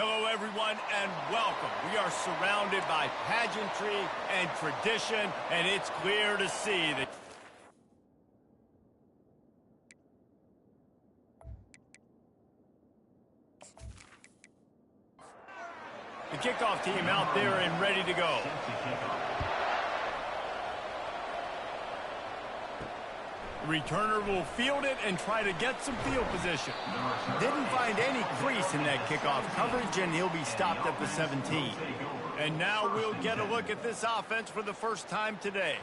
Hello, everyone, and welcome. We are surrounded by pageantry and tradition, and it's clear to see that the kickoff team out there and ready to go. The returner will field it and try to get some field position. Didn't find any crease in that kickoff coverage, and he'll be stopped at the 17. And now we'll get a look at this offense for the first time today.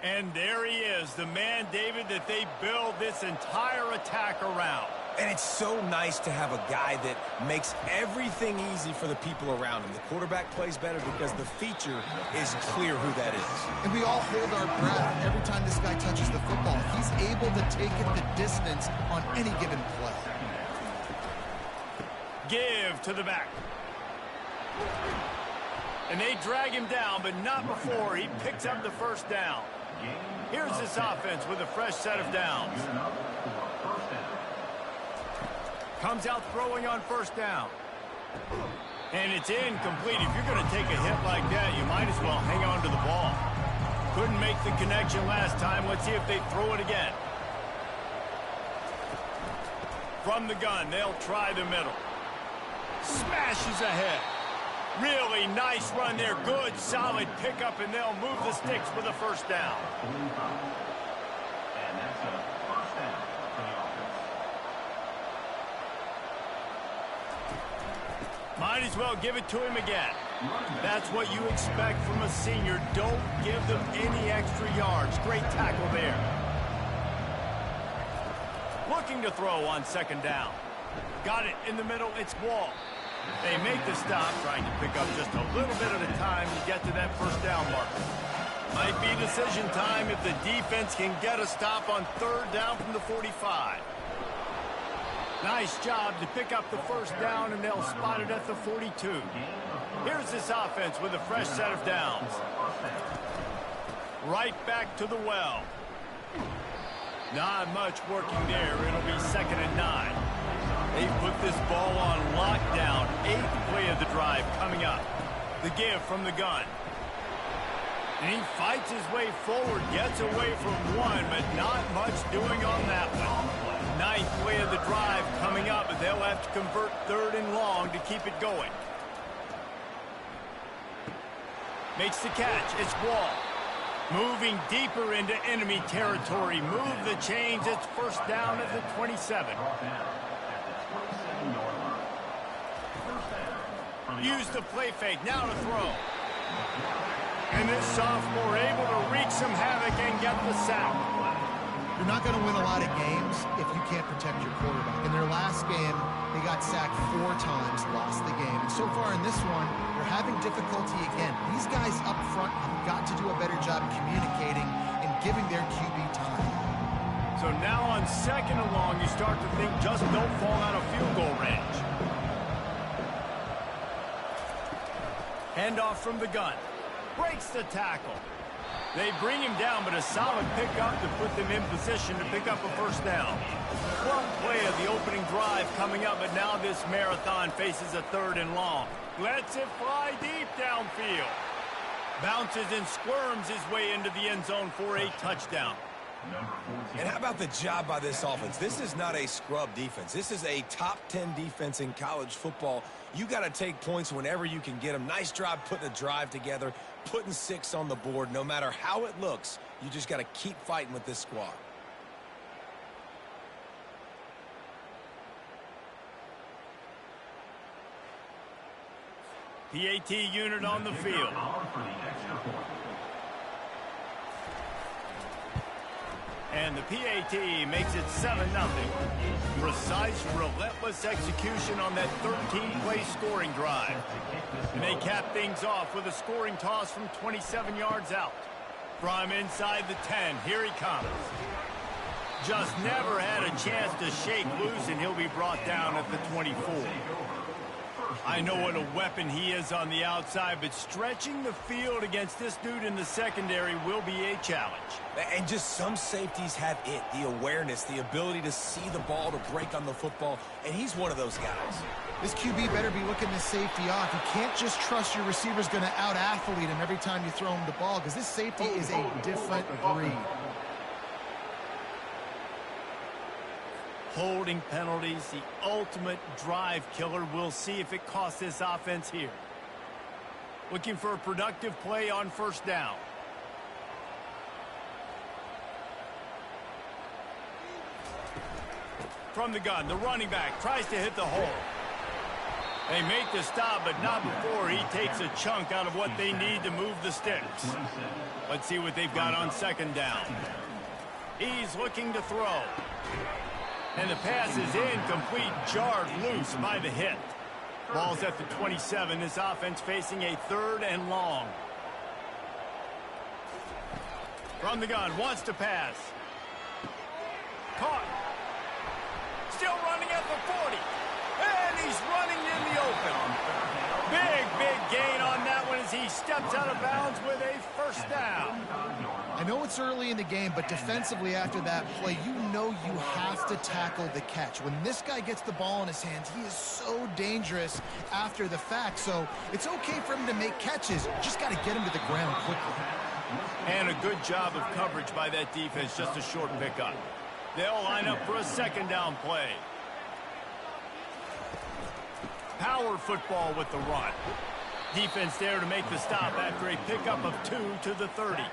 And there he is, the man, David, that they build this entire attack around. And it's so nice to have a guy that makes everything easy for the people around him. The quarterback plays better because the feature is clear who that is. And we all hold our breath every time this guy touches the football. He's able to take it the distance on any given play. Give to the back. And they drag him down, but not before he picks up the first down. Here's this offense with a fresh set of downs. Comes out throwing on first down. And it's incomplete. If you're going to take a hit like that, you might as well hang on to the ball. Couldn't make the connection last time. Let's see if they throw it again. From the gun, they'll try the middle. Smashes ahead. Really nice run there. Good, solid pickup, and they'll move the sticks for the first down. And that's a first down for the offense. Might as well give it to him again. That's what you expect from a senior. Don't give them any extra yards. Great tackle there. Looking to throw on second down. Got it in the middle. It's Wall. They make the stop, trying to pick up just a little bit at a time to get to that first down marker. Might be decision time if the defense can get a stop on third down from the 45. Nice job to pick up the first down, and they'll spot it at the 42. Here's this offense with a fresh set of downs. Right back to the well. Not much working there. It'll be 2nd and 9. They put this ball on lockdown. 8th play of the drive coming up. The give from the gun. And he fights his way forward, gets away from one, but not much doing on that one. 9th play of the drive coming up, but they'll have to convert 3rd and long to keep it going. Makes the catch. It's Wall. Moving deeper into enemy territory. Move the chains. It's first down at the 27. Use the play fake. Now to throw. And this sophomore able to wreak some havoc and get the sack. You're not going to win a lot of games if you can't protect your quarterback. In their last game, they got sacked 4 times, lost the game. And so far in this one, they're having difficulty again. These guys up front have got to do a better job communicating and giving their QB time. So now on 2nd and long, you start to think just don't fall out of field goal range. Handoff from the gun. Breaks the tackle. They bring him down, but a solid pickup to put them in position to pick up a first down. One play of the opening drive coming up, but now this marathon faces a 3rd and long. Lets it fly deep downfield. Bounces and squirms his way into the end zone for a touchdown. And how about the job by this offense? This is not a scrub defense. This is a top 10 defense in college football. You got to take points whenever you can get them. Nice job putting a drive together, putting 6 on the board. No matter how it looks, you just got to keep fighting with this squad. PAT unit on the field. And the PAT makes it 7-0. Precise, relentless execution on that 13-play scoring drive. And they cap things off with a scoring toss from 27 yards out. From inside the 10, here he comes. Just never had a chance to shake loose, and he'll be brought down at the 24. I know what a weapon he is on the outside, but stretching the field against this dude in the secondary will be a challenge. And just some safeties have it, the awareness, the ability to see the ball, to break on the football, and he's one of those guys. This QB better be looking this safety off. You can't just trust your receiver's going to out-athlete him every time you throw him the ball, because this safety is a different breed. Holding penalties, the ultimate drive killer. We'll see if it costs this offense here. Looking for a productive play on first down. From the gun, the running back tries to hit the hole. They make the stop, but not before he takes a chunk out of what they need to move the sticks. Let's see what they've got on second down. He's looking to throw. And the pass is incomplete, jarred loose by the hit. Ball's at the 27. This offense facing a 3rd and long. From the gun, wants to pass. Caught. Still running at the 40. And he's running in the open. Big gain on that one as he steps out of bounds with a first down. I know it's early in the game, but defensively after that play, you know you have to tackle the catch. When this guy gets the ball in his hands, he is so dangerous after the fact. So it's okay for him to make catches. You just got to get him to the ground quickly. And a good job of coverage by that defense, just a short pickup. They'll line up for a second down play. Power football with the run. Defense there to make the stop after a pickup of 2 to the 30.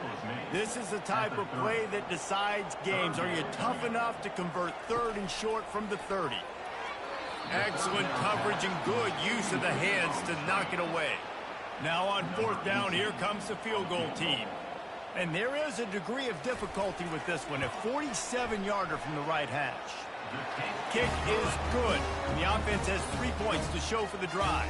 This is the type of play that decides games. Are you tough enough to convert 3rd and short from the 30? Excellent coverage and good use of the hands to knock it away. Now on 4th down, here comes the field goal team. And there is a degree of difficulty with this one, a 47-yarder from the right hash. Kick is good. And the offense has 3 points to show for the drive.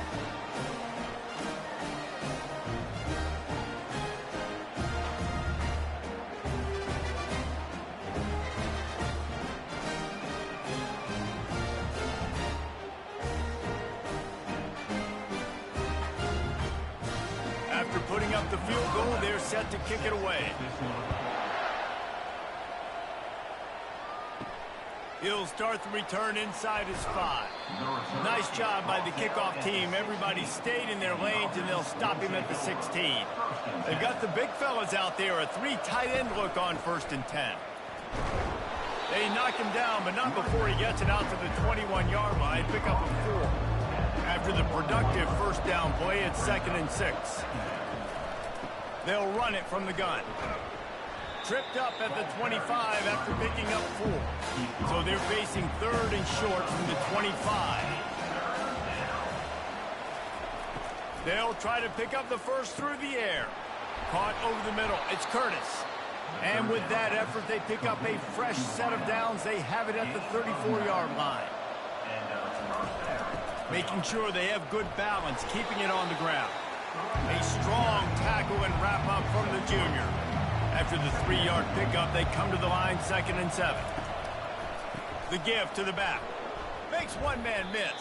After putting up the field goal, they're set to kick it away. He'll start the return inside his 5. Nice job by the kickoff team. Everybody stayed in their lanes, and they'll stop him at the 16. They've got the big fellas out there, a 3 tight end look on 1st and 10. They knock him down, but not before he gets it out to the 21-yard line. Pick up a 4. After the productive first down play, it's 2nd and 6. They'll run it from the gun. Tripped up at the 25 after picking up 4. So they're facing 3rd and short from the 25. They'll try to pick up the first through the air. Caught over the middle. It's Curtis. And with that effort, they pick up a fresh set of downs. They have it at the 34-yard line. Making sure they have good balance, keeping it on the ground. A strong tackle and wrap up from the junior. After the 3-yard pickup, they come to the line 2nd and 7. The give to the back. Makes one man miss.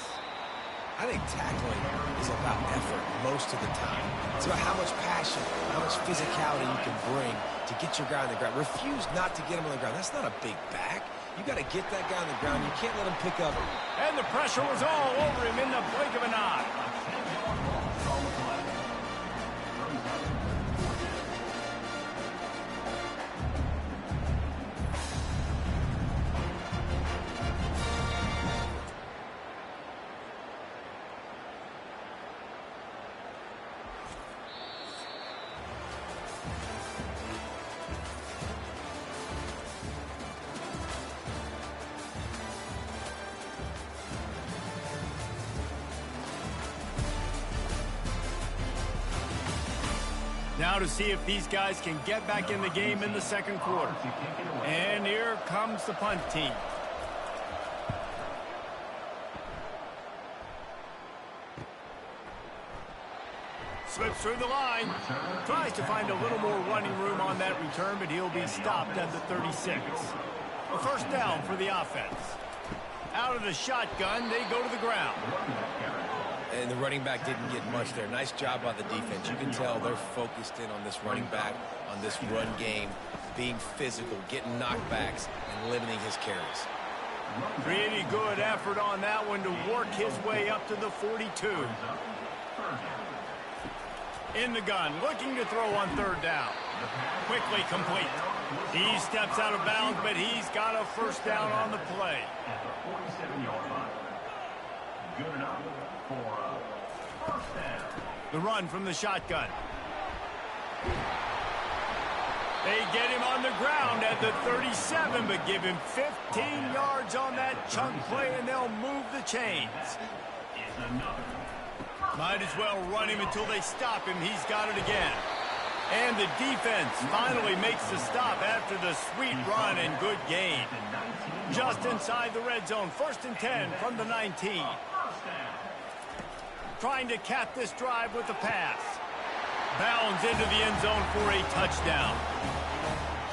I think tackling is about effort most of the time. It's about how much passion, how much physicality you can bring to get your guy on the ground. Refuse not to get him on the ground. That's not a big back. You got to get that guy on the ground. You can't let him pick up. And the pressure was all over him in the blink of an eye. Now to see if these guys can get back in the game in the 2nd quarter. And here comes the punt team. Slips through the line. Tries to find a little more running room on that return, but he'll be stopped at the 36. A first down for the offense. Out of the shotgun, they go to the ground. And the running back didn't get much there. Nice job by the defense. You can tell they're focused in on this running back, on this run game, being physical, getting knockbacks, and limiting his carries. Pretty good effort on that one to work his way up to the 42. In the gun, looking to throw on third down. Quickly complete. He steps out of bounds, but he's got a first down on the play. At the 47-yard line. Good enough for a first down. The run from the shotgun. They get him on the ground at the 37, but give him 15 yards on that chunk play, and they'll move the chains. It's another. Might as well run him until they stop him. He's got it again. And the defense finally makes the stop after the sweet run and good gain. Just inside the red zone, 1st and 10 from the 19. Trying to cap this drive with the pass. Bounds into the end zone for a touchdown.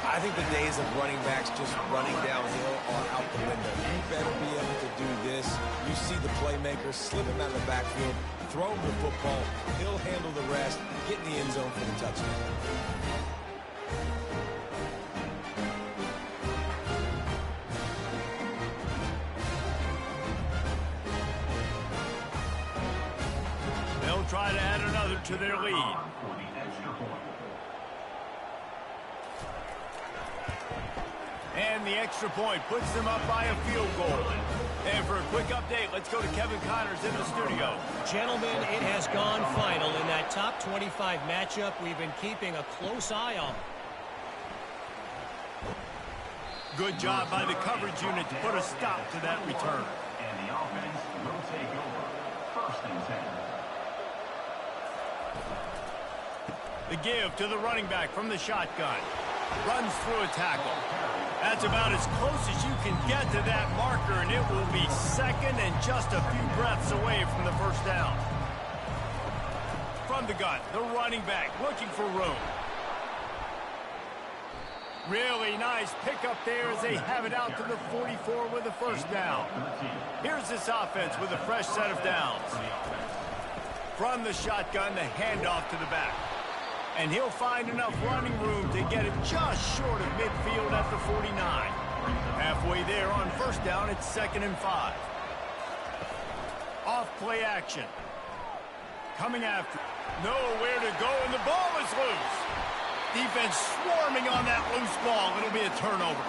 I think the days of running backs just running downhill are out the window. You better be able to do this. You see the playmaker, slip him out of the backfield, throw him the football, he'll handle the rest, get in the end zone for the touchdown. They'll try to add another to their lead. And the extra point puts them up by a field goal. And for a quick update, let's go to Kevin Connors in the studio. Gentlemen, it has gone final in that top 25 matchup. We've been keeping a close eye on. Good job by the coverage unit to put a stop to that return. And the offense will take over. 1st and 10. The give to the running back from the shotgun. Runs through a tackle. That's about as close as you can get to that marker, and it will be second and just a few breaths away from the first down. From the gun, the running back looking for room. Really nice pickup there as they have it out to the 44 with the first down. Here's this offense with a fresh set of downs. From the shotgun, the handoff to the back. And he'll find enough running room to get it just short of midfield at the 49. Halfway there on first down, it's 2nd and 5. Off play action. Coming after. Nowhere to go, and the ball is loose. Defense swarming on that loose ball. It'll be a turnover.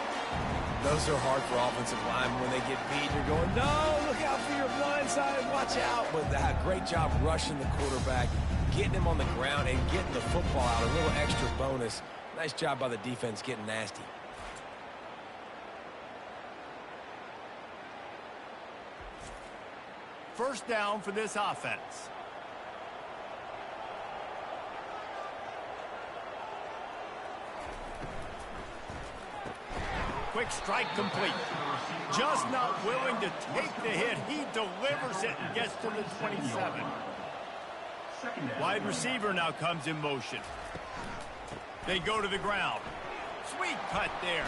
Those are hard for offensive linemen when they get beat. You're going, no, look out for your blind side, watch out. But great job rushing the quarterback, getting him on the ground and getting the football out. A little extra bonus. Nice job by the defense getting nasty. First down for this offense. Quick strike complete. Just not willing to take the hit. He delivers it and gets to the 27. Wide receiver now comes in motion. They go to the ground. Sweet cut there.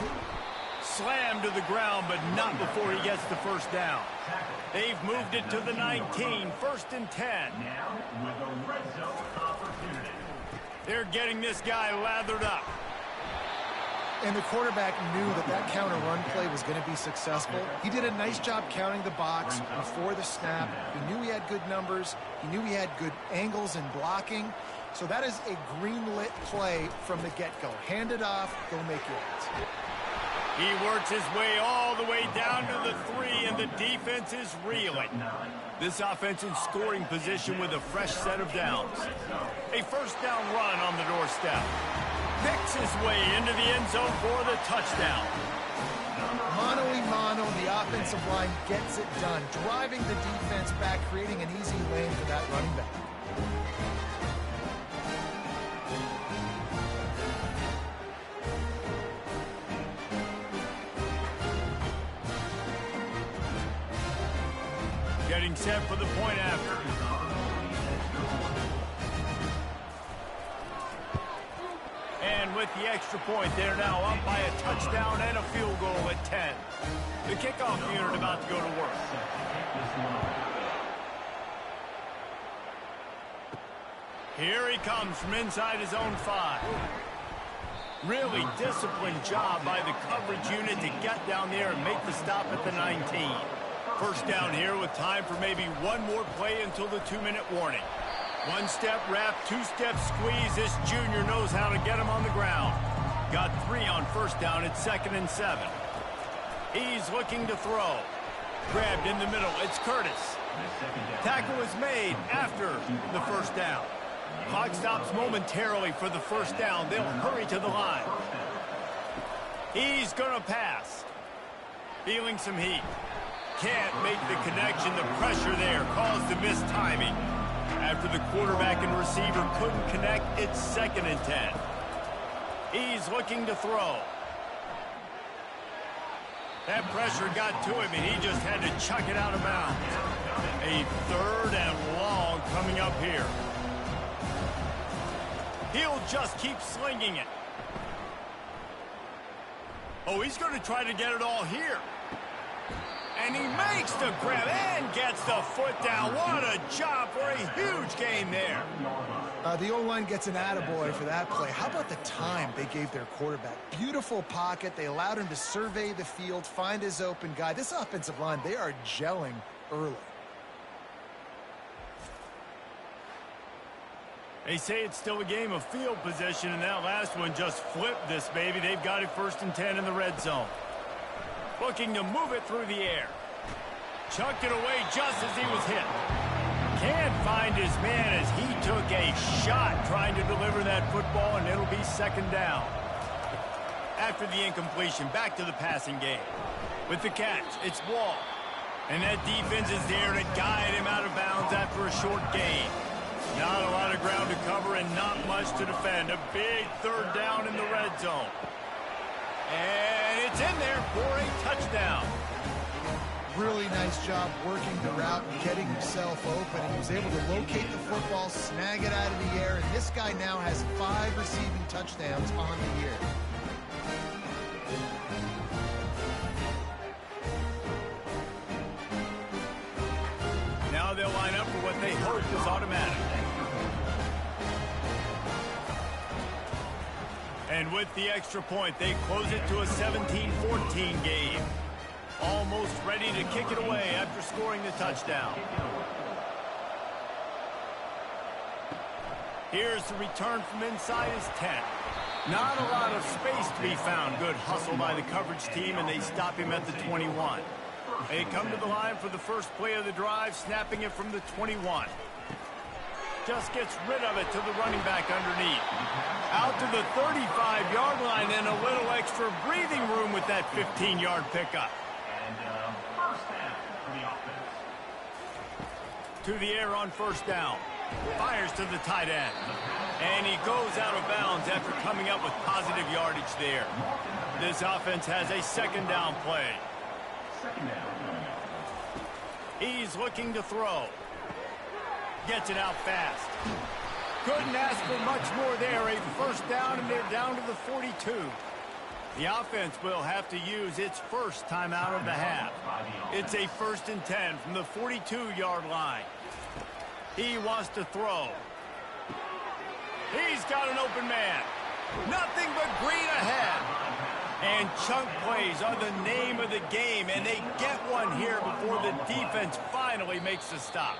Slammed to the ground, but not before he gets the first down. They've moved it to the 19, 1st and 10. Now with a red zone opportunity. They're getting this guy lathered up. And the quarterback knew that that counter run play was going to be successful. He did a nice job counting the box before the snap. He knew he had good numbers. He knew he had good angles and blocking. So that is a green-lit play from the get-go. Hand it off, go make it. He works his way all the way down to the 3, and the defense is reeling. This offense in scoring position with a fresh set of downs. A first down run on the doorstep. Picks his way into the end zone for the touchdown. Mano-a-mano, the offensive line gets it done, driving the defense back, creating an easy lane for that running back. Getting set for the point after. And with the extra point, they're now up by a touchdown and a field goal at 10. The kickoff unit about to go to work. Here he comes from inside his own 5. Really disciplined job by the coverage unit to get down there and make the stop at the 19. First down here with time for maybe one more play until the 2-minute warning. One-step wrap, two-step squeeze. This junior knows how to get him on the ground. Got 3 on first down at 2nd and 7. He's looking to throw. Grabbed in the middle. It's Curtis. Tackle is made after the first down. Clock stops momentarily for the first down. They'll hurry to the line. He's going to pass. Feeling some heat. Can't make the connection. The pressure there caused the mistiming. After the quarterback and receiver couldn't connect, it's 2nd and 10. He's looking to throw. That pressure got to him, and he just had to chuck it out of bounds. A 3rd and long coming up here. He'll just keep slinging it. Oh, he's going to try to get it all here. And he makes the grab and gets the foot down. What a job for a huge gain there. The O-line gets an attaboy for that play. How about the time they gave their quarterback? Beautiful pocket. They allowed him to survey the field, find his open guy. This offensive line, they are gelling early. They say it's still a game of field position, and that last one just flipped this baby. They've got it 1st and 10 in the red zone. Looking to move it through the air. Chucked it away just as he was hit. Can't find his man as he took a shot trying to deliver that football, and it'll be 2nd down. After the incompletion, back to the passing game. With the catch, it's Wall. And that defense is there to guide him out of bounds after a short gain. Not a lot of ground to cover and not much to defend. A big 3rd down in the red zone. And it's in there for a touchdown. Really nice job working the route and getting himself open. And he was able to locate the football, snag it out of the air, and this guy now has 5 receiving touchdowns on the year. Now they'll line up for what they hope is automatic. And with the extra point, they close it to a 17-14 game. Almost ready to kick it away after scoring the touchdown. Here's the return from inside his 10. Not a lot of space to be found. Good hustle by the coverage team, and they stop him at the 21. They come to the line for the first play of the drive, snapping it from the 21. Just gets rid of it to the running back underneath. Out to the 35-yard line, and a little extra breathing room with that 15-yard pickup. First down for the offense. To the air on first down. Fires to the tight end. And he goes out of bounds after coming up with positive yardage there. This offense has a 2nd down play. 2nd down. He's looking to throw. Gets it out fast. Couldn't ask for much more there. A 1st down, and they're down to the 42. The offense will have to use its first timeout of the half. It's a 1st and 10 from the 42-yard line. He wants to throw. He's got an open man. Nothing but green ahead. And chunk plays are the name of the game, and they get one here before the defense finally makes the stop.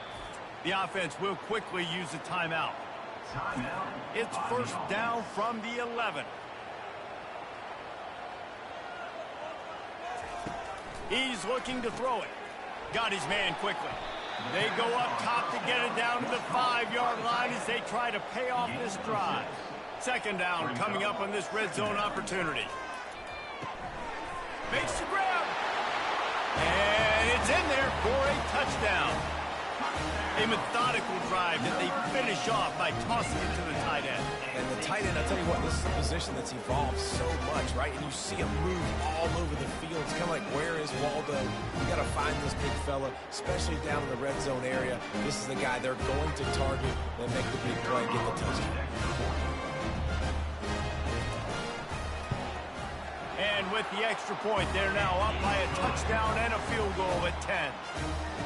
The offense will quickly use a timeout. It's 1st down from the 11. He's looking to throw it. Got his man quickly. They go up top to get it down to the 5-yard line as they try to pay off this drive. 2nd down coming up on this red zone opportunity. Makes the grab. And it's in there for a touchdown. A methodical drive that they finish off by tossing it to the tight end. And the tight end, I'll tell you what, this is a position that's evolved so much, right? And you see him move all over the field. It's kind of like, where is Waldo? You got to find this big fella, especially down in the red zone area. This is the guy they're going to target and make the big play and get the touchdown. And with the extra point, they're now up by a touchdown and a field goal at 10.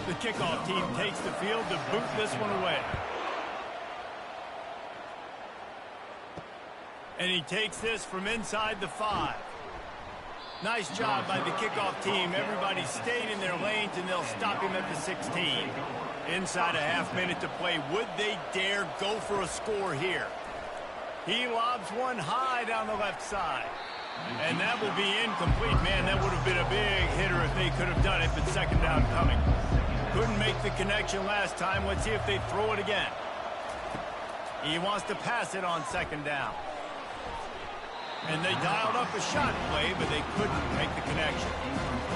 The kickoff team takes the field to boot this one away. And he takes this from inside the 5. Nice job by the kickoff team. Everybody stayed in their lanes, and they'll stop him at the 16. Inside a half minute to play. Would they dare go for a score here? He lobs one high down the left side. And that will be incomplete. Man, that would have been a big hitter if they could have done it, but second down coming. Couldn't make the connection last time. Let's see if they throw it again. He wants to pass it on second down. And they dialed up a shot play, but they couldn't make the connection.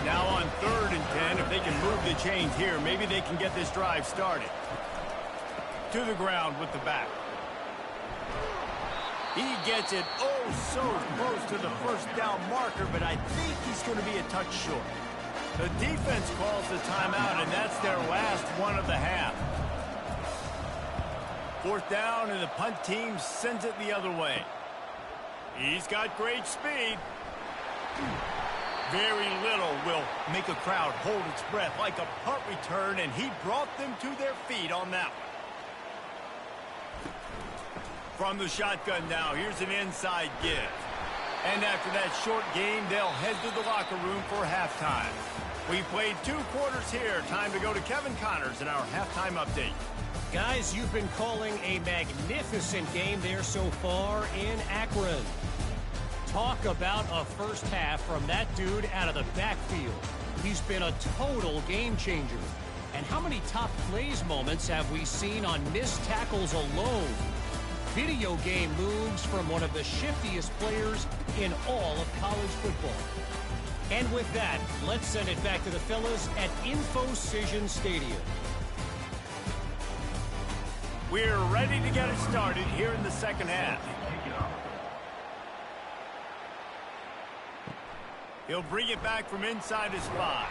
Now on 3rd and 10, if they can move the chains here, maybe they can get this drive started. To the ground with the back. He gets it oh so close to the first down marker, but I think he's going to be a touch short. The defense calls the timeout, and that's their last one of the half. 4th down, and the punt team sends it the other way. He's got great speed. Very little will make a crowd hold its breath like a punt return, and he brought them to their feet on that one. From the shotgun now, here's an inside give. And after that short game, they'll head to the locker room for halftime. We played 2 quarters here. Time to go to Kevin Connors in our halftime update. Guys, you've been calling a magnificent game there so far in Akron. Talk about a first half from that dude out of the backfield. He's been a total game changer. And how many top plays moments have we seen on missed tackles alone? Video game moves from one of the shiftiest players in all of college football. And with that, let's send it back to the fellas at InfoCision Stadium. We're ready to get it started here in the second half. He'll bring it back from inside his 5.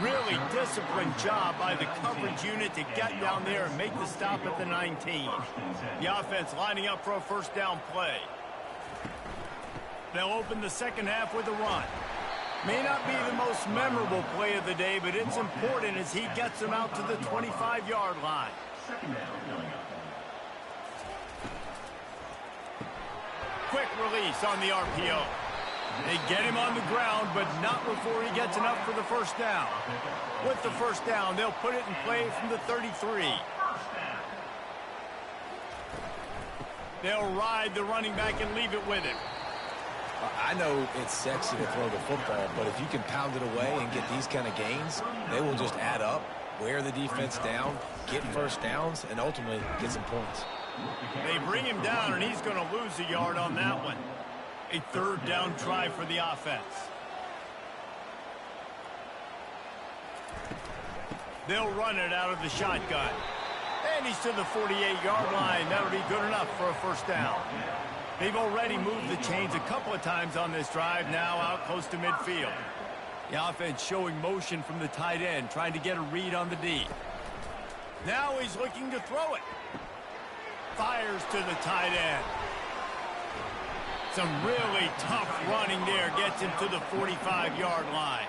Really disciplined job by the coverage unit to get down there and make the stop at the 19. The offense lining up for a first down play. They'll open the second half with a run. May not be the most memorable play of the day, but it's important as he gets them out to the 25-yard line. Quick release on the RPO. They get him on the ground, but not before he gets enough for the first down. With the first down, they'll put it in play from the 33. They'll ride the running back and leave it with him. I know it's sexy to throw the football, but if you can pound it away and get these kind of gains, they will just add up, wear the defense down, get first downs, and ultimately get some points. They bring him down, and he's going to lose a yard on that one. A 3rd down try for the offense. They'll run it out of the shotgun. And he's to the 48-yard line. That'll be good enough for a first down. They've already moved the chains a couple of times on this drive, now out close to midfield. The offense showing motion from the tight end, trying to get a read on the D. Now he's looking to throw it. Fires to the tight end. Some really tough running there gets him to the 45-yard line.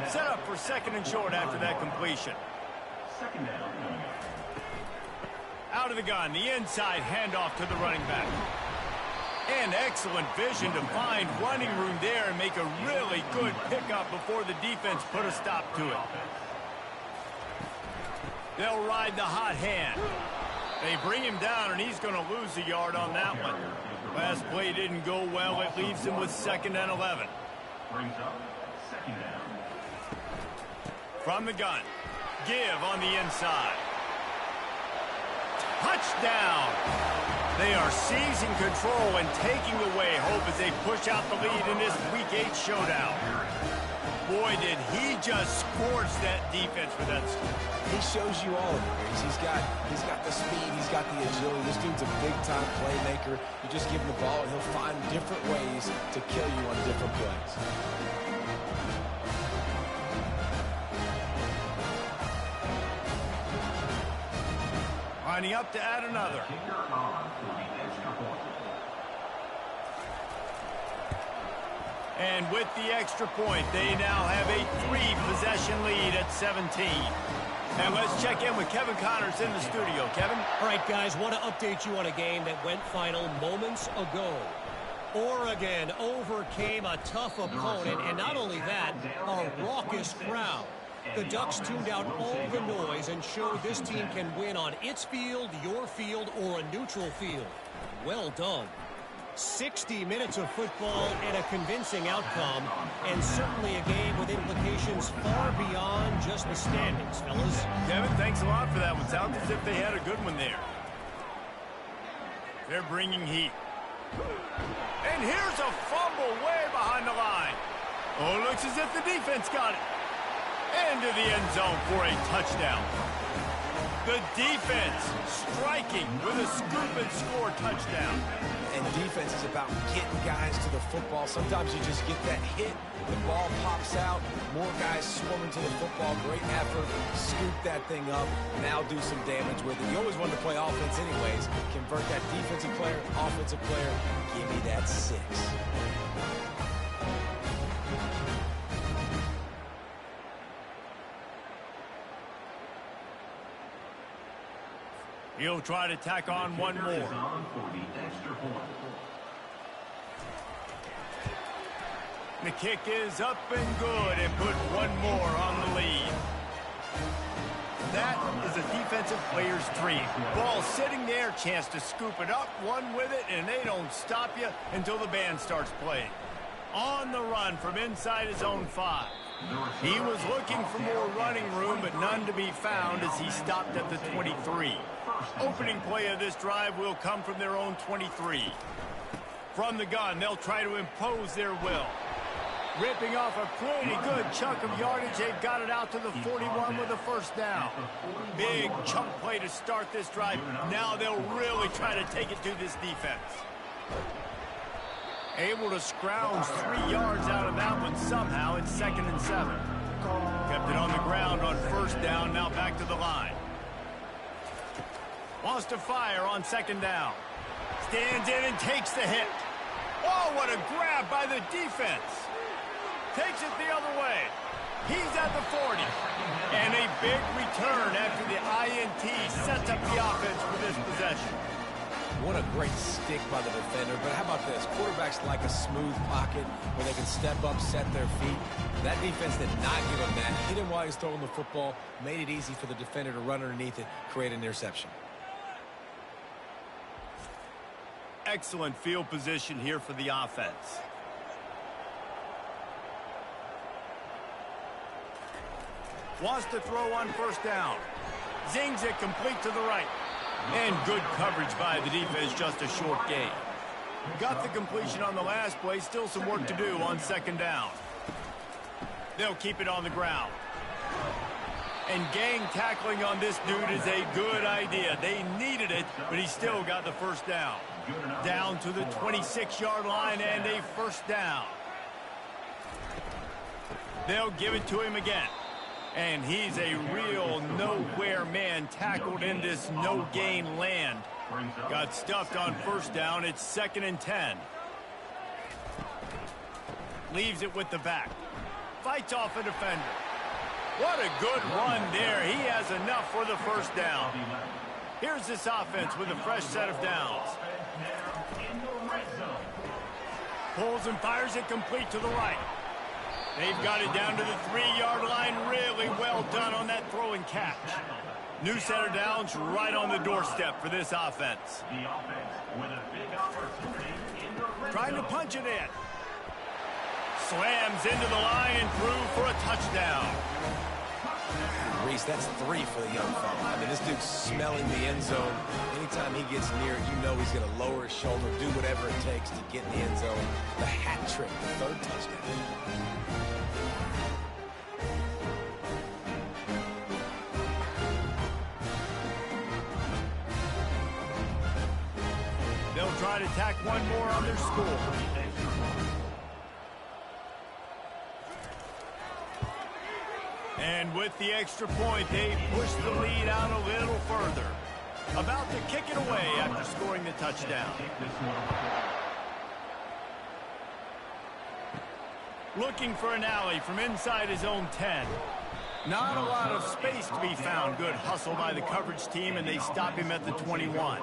Set up for 2nd and short after that completion. Out of the gun, the inside handoff to the running back. And excellent vision to find running room there and make a really good pickup before the defense put a stop to it. They'll ride the hot hand. They bring him down, and he's going to lose a yard on that one. Last play didn't go well. It leaves him with 2nd and 11. Brings up 2nd down. From the gun. Give on the inside. Touchdown! They are seizing control and taking away hope as they push out the lead in this Week 8 showdown. Boy, did he just scorch that defense for that score. He shows you all of it. He's got the speed, he's got the agility. This dude's a big-time playmaker. You just give him the ball, and he'll find different ways to kill you on different plays. Lining up to add another. And with the extra point, they now have a 3-possession lead at 17. And let's check in with Kevin Connors in the studio. Kevin? All right, guys, want to update you on a game that went final moments ago. Oregon overcame a tough opponent, and not only that, a raucous crowd. The Ducks tuned out all the noise and showed this team can win on its field, your field, or a neutral field. Well done. 60 minutes of football and a convincing outcome, and certainly a game with implications far beyond just the standings, fellas. Devin, thanks a lot for that one. Sounds as if they had a good one there. They're bringing heat. And here's a fumble way behind the line. Oh, looks as if the defense got it. Into the end zone for a touchdown. The defense striking with a scoop and score touchdown. And defense is about getting guys to the football. Sometimes you just get that hit, the ball pops out, more guys swarming to the football. Great effort, scoop that thing up, now do some damage with it. You always want to play offense anyways. Convert that defensive player, offensive player, give me that 6. He'll try to tack on one more. The kick is up and good and put one more on the lead. That is a defensive player's dream. Ball sitting there, chance to scoop it up, one with it, and they don't stop you until the band starts playing. On the run from inside his own 5. He was looking for more running room, but none to be found as he stopped at the 23. Opening play of this drive will come from their own 23. From the gun, they'll try to impose their will. Ripping off a pretty good chunk of yardage. They've got it out to the 41 with a first down. Big chunk play to start this drive. Now they'll really try to take it to this defense. Able to scrounge 3 yards out of that one somehow. It's 2nd and 7. Kept it on the ground on first down. Now back to the line. Wants to fire on 2nd down. Stands in and takes the hit. Oh, what a grab by the defense. Takes it the other way. He's at the 40. And a big return after the INT sets up the offense for this possession. What a great stick by the defender. But how about this? Quarterbacks like a smooth pocket where they can step up, set their feet. That defense did not give him that. Hit him while he's throwing the football. Made it easy for the defender to run underneath it, create an interception. Excellent field position here for the offense. Wants to throw on first down. Zings it complete to the right. And good coverage by the defense, just a short gain. Got the completion on the last play, still some work to do on 2nd down. They'll keep it on the ground. And gang tackling on this dude is a good idea. They needed it, but he still got the first down. Down to the 26-yard line and a first down. They'll give it to him again. And he's a real nowhere man, tackled in this no-gain land. Got stuffed on first down. It's 2nd and 10. Leaves it with the back. Fights off a defender. What a good run there. He has enough for the first down. Here's this offense with a fresh set of downs. Pulls and fires it complete to the right. They've got it down to the 3-yard line. Really well done on that throw and catch. New set of downs right on the doorstep for this offense. Trying to punch it in. Slams into the line and through for a touchdown. Reese, that's 3 for the young fella. I mean, this dude's smelling the end zone. Anytime he gets near it, you know he's going to lower his shoulder, do whatever it takes to get in the end zone. The hat trick, the 3rd touchdown. They'll try to tack one more on their score. And with the extra point, they push the lead out a little further. About to kick it away after scoring the touchdown. Looking for an alley from inside his own 10. Not a lot of space to be found. Good hustle by the coverage team, and they stop him at the 21.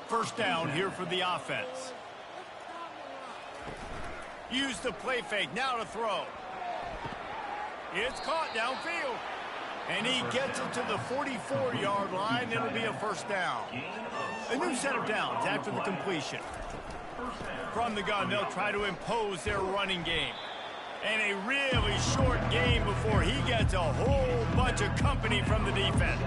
First down here for the offense. Use the play fake. Now to throw. It's caught downfield. And he gets it to the 44-yard line. It'll be a first down. A new set of downs after the completion. From the gun, they'll try to impose their running game. And a really short game before he gets a whole bunch of company from the defense.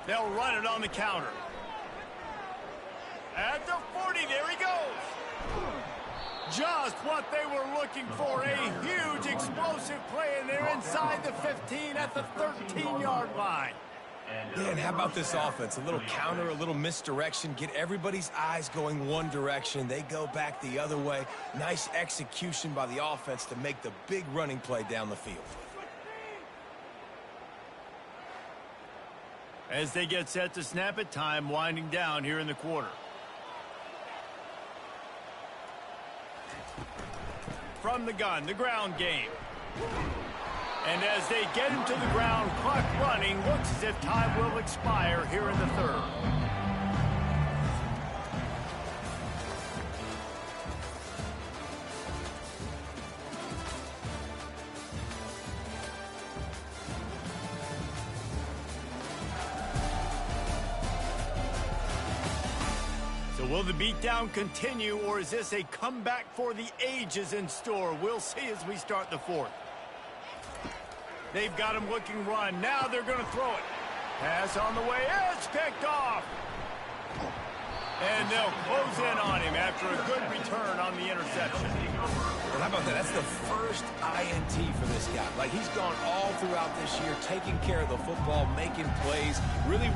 They'll run it on the counter. At the 40, there he goes. Just what they were looking for, a huge explosive play, and they're inside the 15 at the 13-yard line. Yeah, and how about this offense? A little counter, a little misdirection, get everybody's eyes going one direction. They go back the other way. Nice execution by the offense to make the big running play down the field. As they get set to snap it, time winding down here in the quarter. From the gun, the ground game. And as they get him to the ground, clock running, looks as if time will expire here in the third. So will the beatdown continue, or is this a comeback for the ages in store? We'll see as we start the fourth. They've got him looking run. Now they're going to throw it. Pass on the way. It's picked off. And they'll close in on him after a good return on the interception. And how about that? That's the first INT for this guy. Like, he's gone all throughout this year, taking care of the football, making plays, really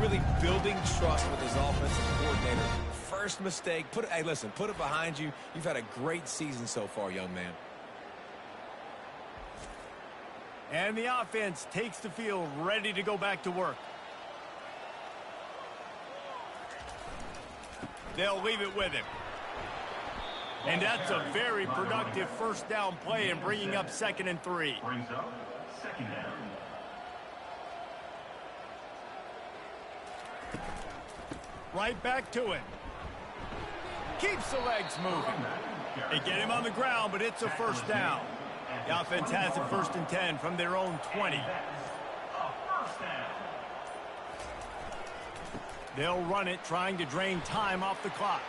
building trust with his offensive coordinator. First mistake. Hey, listen, put it behind you. You've had a great season so far, young man. And the offense takes the field, ready to go back to work. They'll leave it with him. And that's a very productive first down play and bringing up 2nd and 3. Brings up 2nd down. Right back to it. Keeps the legs moving. They get him on the ground, but it's a first down. The offense has it 1st and 10 from their own 20. They'll run it, trying to drain time off the clock.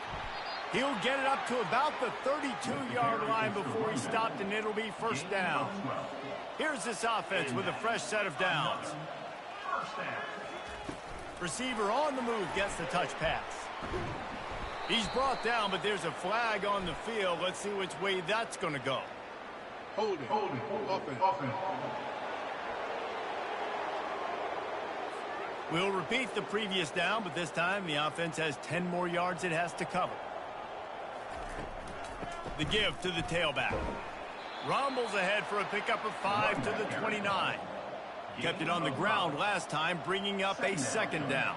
He'll get it up to about the 32-yard line before he stopped, and it'll be first down. Here's this offense with a fresh set of downs. Receiver on the move gets the touch pass. He's brought down, but there's a flag on the field. Let's see which way that's going to go. Hold it. Offense. We'll repeat the previous down, but this time the offense has 10 more yards it has to cover. The give to the tailback. Rumbles ahead for a pickup of 5 to the 29. Kept it on the ground last time, bringing up a 2nd down.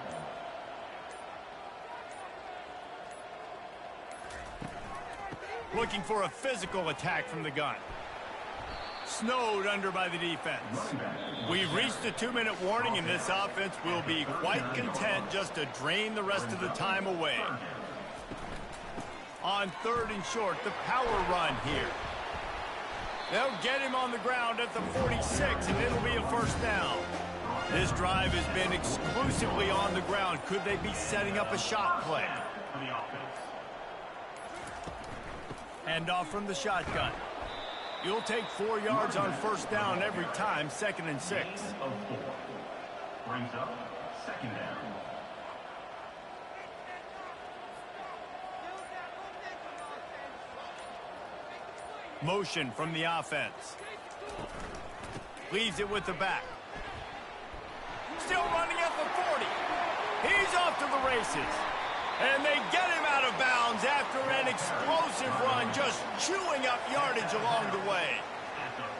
Looking for a physical attack from the gun. Snowed under by the defense. We've reached a 2-minute warning, and this offense will be quite content just to drain the rest of the time away. On 3rd and short, the power run here. They'll get him on the ground at the 46, and it'll be a first down. This drive has been exclusively on the ground. Could they be setting up a shot play? Handoff from the shotgun. You'll take 4 yards on first down every time, 2nd and 6. Brings up 2nd down. Motion from the offense. Leaves it with the back. Still running at the 40. He's off to the races. And they get him out of bounds after an explosive run, just chewing up yardage along the way.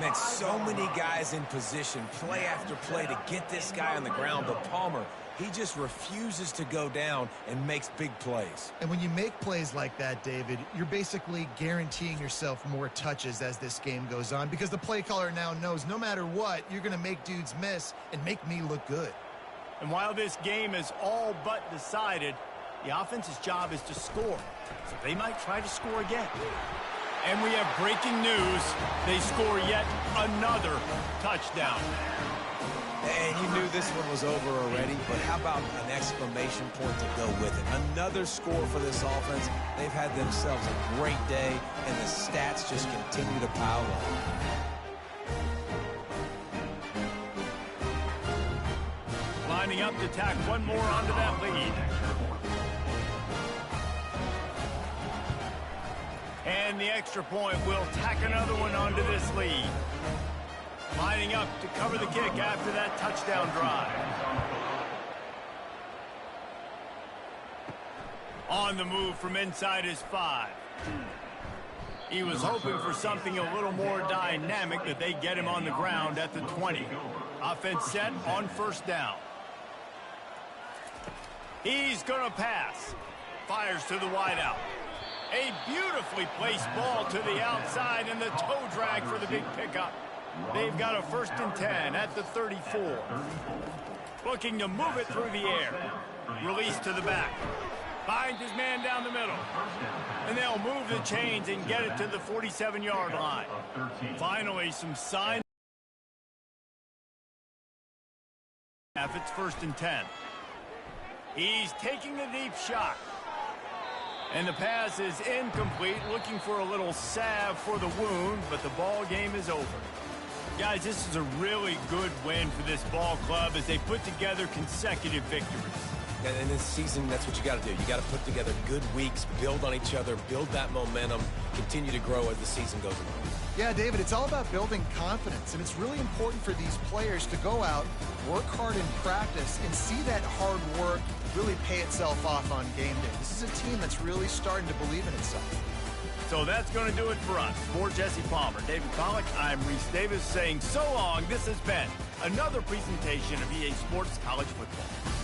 Man, so many guys in position, play after play to get this guy on the ground, but Palmer, he just refuses to go down and makes big plays. And when you make plays like that, David, you're basically guaranteeing yourself more touches as this game goes on, because the play caller now knows no matter what, you're going to make dudes miss and make me look good. And while this game is all but decided, The offense's job is to score, so they might try to score again. And we have breaking news. They score yet another touchdown. And you knew this one was over already, but how about an exclamation point to go with it? Another score for this offense. They've had themselves a great day, and the stats just continue to pile on. Lining up to tack one more onto that lead. And the extra point will tack another one onto this lead. Lining up to cover the kick after that touchdown drive. On the move from inside his 5. He was hoping for something a little more dynamic, but they get him on the ground at the 20. Offense set on first down. He's going to pass. Fires to the wideout. A beautifully placed ball to the outside and the toe drag for the big pickup. They've got a 1st and 10 at the 34. Looking to move it through the air. Release to the back. Finds his man down the middle. And they'll move the chains and get it to the 47-yard line. Finally, some signs. It's 1st and 10. He's taking a deep shot. And the pass is incomplete, looking for a little salve for the wound, but the ball game is over. Guys, this is a really good win for this ball club as they put together consecutive victories. And in this season, that's what you got to do. You got to put together good weeks, build on each other, build that momentum, continue to grow as the season goes along. Yeah, David, it's all about building confidence, and it's really important for these players to go out, work hard in practice, and see that hard work really pay itself off on game day. This is a team that's really starting to believe in itself. So that's going to do it for us. For Jesse Palmer, David Pollack, I'm Reese Davis saying so long. This has been another presentation of EA Sports College Football.